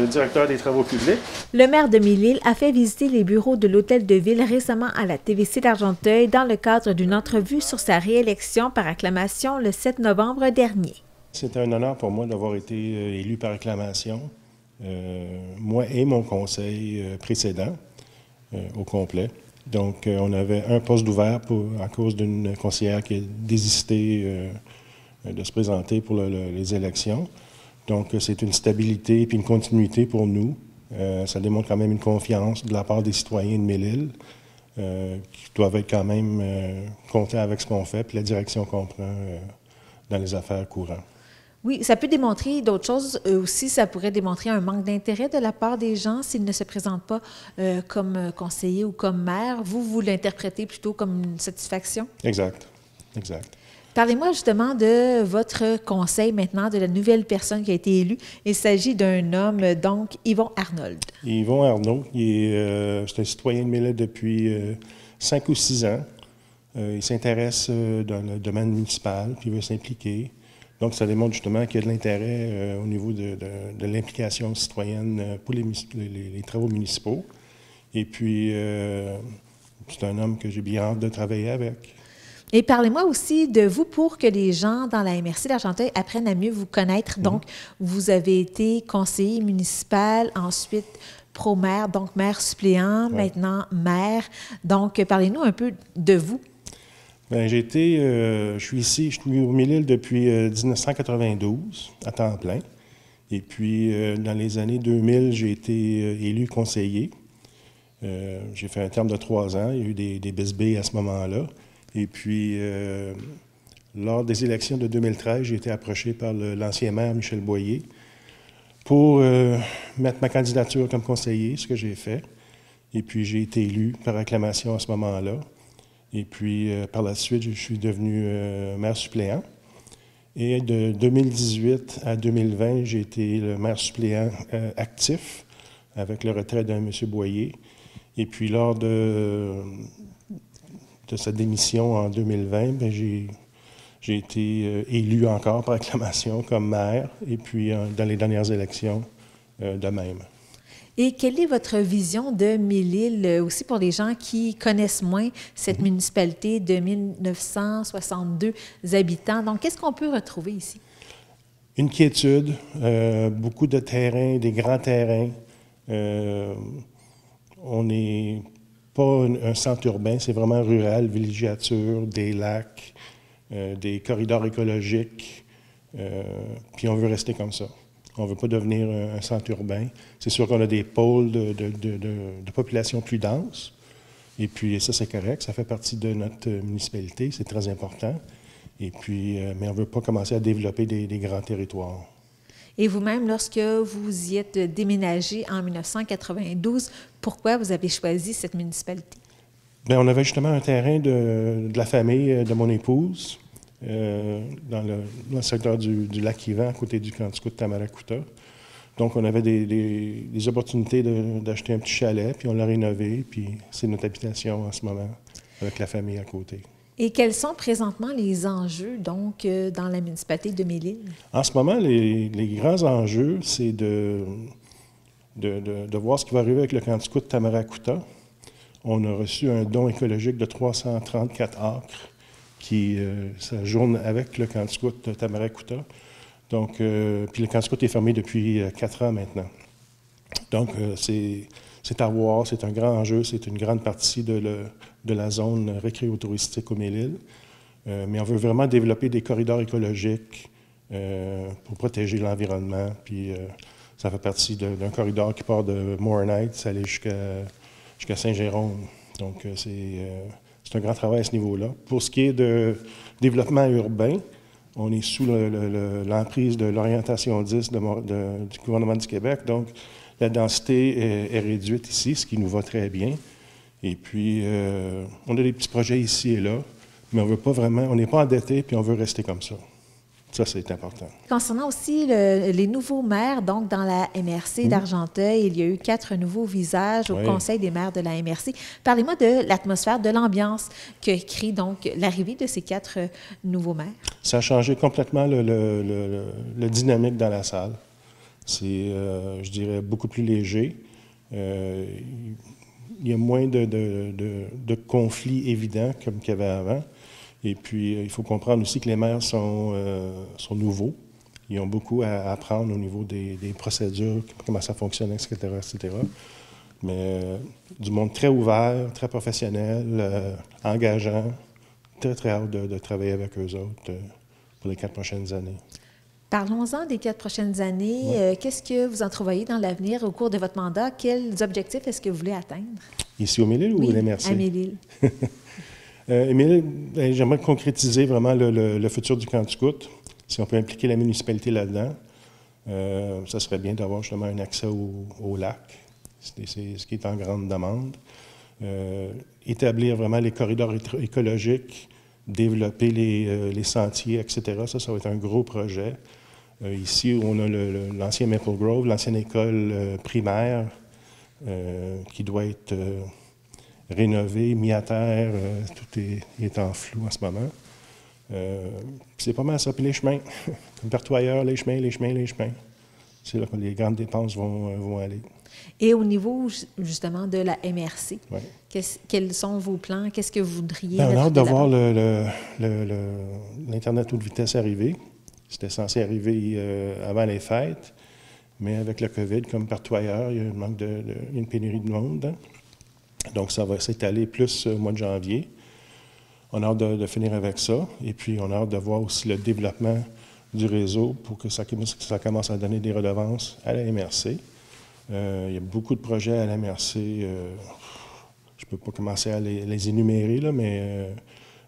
directeur des travaux publics. Le maire de Mille-Îles a fait visiter les bureaux de l'Hôtel de Ville récemment à la TVC d'Argenteuil dans le cadre d'une entrevue sur sa réélection par acclamation le 7 novembre dernier. C'est un honneur pour moi d'avoir été élu par acclamation, moi et mon conseil précédent au complet. Donc, on avait un poste d'ouvert à cause d'une conseillère qui a désisté de se présenter pour les élections. Donc, c'est une stabilité et une continuité pour nous. Ça démontre quand même une confiance de la part des citoyens de Mille-Îles qui doivent être quand même contents avec ce qu'on fait et la direction qu'on prend dans les affaires courantes. Oui, ça peut démontrer d'autres choses. Aussi, ça pourrait démontrer un manque d'intérêt de la part des gens s'ils ne se présentent pas comme conseiller ou comme maire. Vous l'interprétez plutôt comme une satisfaction? Exact, exact. Parlez-moi justement de votre conseil maintenant, de la nouvelle personne qui a été élue. Il s'agit d'un homme, donc, Yvon Arnold. Yvon Arnold, c'est un citoyen de Mille-Îles depuis 5 ou 6 ans. Il s'intéresse dans le domaine municipal, puis il veut s'impliquer. Donc, ça démontre justement qu'il y a de l'intérêt au niveau de l'implication citoyenne pour les travaux municipaux. Et puis, c'est un homme que j'ai bien hâte de travailler avec. Et parlez-moi aussi de vous pour que les gens dans la MRC d'Argenteuil apprennent à mieux vous connaître. Donc, vous avez été conseiller municipal, ensuite pro-maire, donc maire suppléant, maintenant maire. Donc, parlez-nous un peu de vous. Bien, je suis ici, je suis au Mille-Îles depuis 1992, à temps plein. Et puis, dans les années 2000, j'ai été élu conseiller. J'ai fait un terme de 3 ans. Il y a eu des bisbées à ce moment-là. Et puis, lors des élections de 2013, j'ai été approché par l'ancien maire Michel Boyer pour mettre ma candidature comme conseiller, ce que j'ai fait. Et puis, j'ai été élu par acclamation à ce moment-là. Et puis, par la suite, je suis devenu maire suppléant. Et de 2018 à 2020, j'ai été le maire suppléant actif avec le retrait de M. Boyer. Et puis, lors de sa démission en 2020, bien, j'ai été élu encore par acclamation comme maire. Et puis, dans les dernières élections, de même. Et quelle est votre vision de Mille-Îles, aussi pour les gens qui connaissent moins cette municipalité de 1962 habitants? Donc, qu'est-ce qu'on peut retrouver ici? Une quiétude, beaucoup de terrains, des grands terrains. On n'est pas un centre urbain, c'est vraiment rural, villégiature, des lacs, des corridors écologiques. Puis on veut rester comme ça. On ne veut pas devenir un centre urbain. C'est sûr qu'on a des pôles de population plus denses. Et puis ça, c'est correct. Ça fait partie de notre municipalité. C'est très important. Et puis, mais on ne veut pas commencer à développer des grands territoires. Et vous-même, lorsque vous y êtes déménagé en 1992, pourquoi vous avez choisi cette municipalité? Bien, on avait justement un terrain de la famille de mon épouse. Dans le secteur du lac Yvan, à côté du camp scout de Tamaracuta. Donc, on avait des opportunités d'acheter un petit chalet, puis on l'a rénové, puis c'est notre habitation en ce moment, avec la famille à côté. Et quels sont présentement les enjeux, donc, dans la municipalité de Mille-Îles? En ce moment, les grands enjeux, c'est de voir ce qui va arriver avec le camp scout de Tamaracuta. On a reçu un don écologique de 334 acres qui s'ajourne avec le camp scout de Tamaracuta. Donc, puis le camp scout est fermé depuis 4 ans maintenant. Donc, c'est à voir, c'est un grand enjeu, c'est une grande partie de la zone récréo-touristique au Mille-Îles. Mais on veut vraiment développer des corridors écologiques pour protéger l'environnement. Puis, ça fait partie d'un corridor qui part de Moore-Knights aller jusqu'à Saint-Jérôme. Donc, c'est un grand travail à ce niveau-là. Pour ce qui est de développement urbain, on est sous l'emprise de l'orientation 10 du gouvernement du Québec. Donc, la densité est réduite ici, ce qui nous va très bien. Et puis, on a des petits projets ici et là, mais on veut pas vraiment, on n'est pas endetté, puis on veut rester comme ça. Ça, c'est important. Concernant aussi les nouveaux maires, donc dans la MRC d'Argenteuil, il y a eu 4 nouveaux visages au Conseil des maires de la MRC. Parlez-moi de l'atmosphère, de l'ambiance que crée donc l'arrivée de ces 4 nouveaux maires. Ça a changé complètement le dynamique dans la salle. C'est, je dirais, beaucoup plus léger. Il y a moins de conflits évidents comme qu'il y avait avant. Et puis, il faut comprendre aussi que les maires sont nouveaux. Ils ont beaucoup à apprendre au niveau des procédures, comment ça fonctionne, etc., etc. Mais du monde très ouvert, très professionnel, engageant. Très, très hâte de travailler avec eux autres pour les 4 prochaines années. Parlons-en des 4 prochaines années. Ouais. Qu'est-ce que vous entrevoyez dans l'avenir au cours de votre mandat? Quels objectifs est-ce que vous voulez atteindre? Ici au Mille-Îles ou Oui, les Merciers? à Mille-Îles. Émile, j'aimerais concrétiser vraiment le futur du camp du Scout. Si on peut impliquer la municipalité là-dedans, ça serait bien d'avoir justement un accès au lac. C'est ce qui est en grande demande. Établir vraiment les corridors écologiques, développer les sentiers, etc. Ça va être un gros projet. Ici, on a l'ancien Maple Grove, l'ancienne école primaire qui doit être rénovée, mis à terre. Tout est en flou en ce moment. C'est pas mal ça. Puis les chemins, partout ailleurs, les chemins. C'est là que les grandes dépenses vont aller. Et au niveau, justement, de la MRC, Ouais. Quels sont vos plans? Qu'est-ce que vous voudriez On a mettre hâte de de voir l'avant? l'Internet haute vitesse arriver. C'était censé arriver avant les fêtes, mais avec le COVID, comme partout ailleurs, il y a une pénurie de monde. Hein? Donc, ça va s'étaler plus au mois de janvier. On a hâte de finir avec ça. Et puis, on a hâte de voir aussi le développement du réseau pour que ça commence à donner des redevances à la MRC. Il y a beaucoup de projets à la MRC. Je ne peux pas commencer à les énumérer, là, mais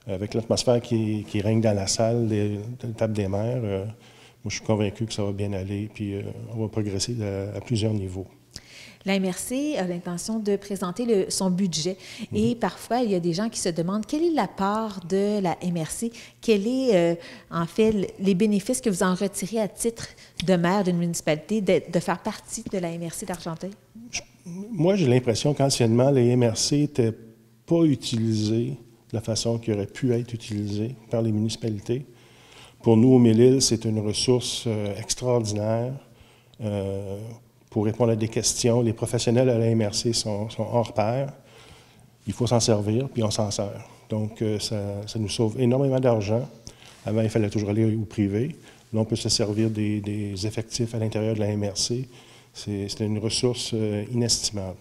avec l'atmosphère qui règne dans la salle de la table des maires, moi, je suis convaincu que ça va bien aller, puis on va progresser à plusieurs niveaux. La MRC a l'intention de présenter son budget. Et parfois, il y a des gens qui se demandent quelle est la part de la MRC, quels est, en fait, les bénéfices que vous en retirez à titre de maire d'une municipalité de faire partie de la MRC d'Argenteuil? Moi, j'ai l'impression qu'anciennement, les MRC n'étaient pas utilisés de la façon qui aurait pu être utilisée par les municipalités. Pour nous, au Mille-Îles, c'est une ressource extraordinaire. Pour répondre à des questions, les professionnels à la MRC sont hors pair. Il faut s'en servir, puis on s'en sert. Donc, ça nous sauve énormément d'argent. Avant, il fallait toujours aller au privé. Là, on peut se servir des effectifs à l'intérieur de la MRC. C'est une ressource inestimable.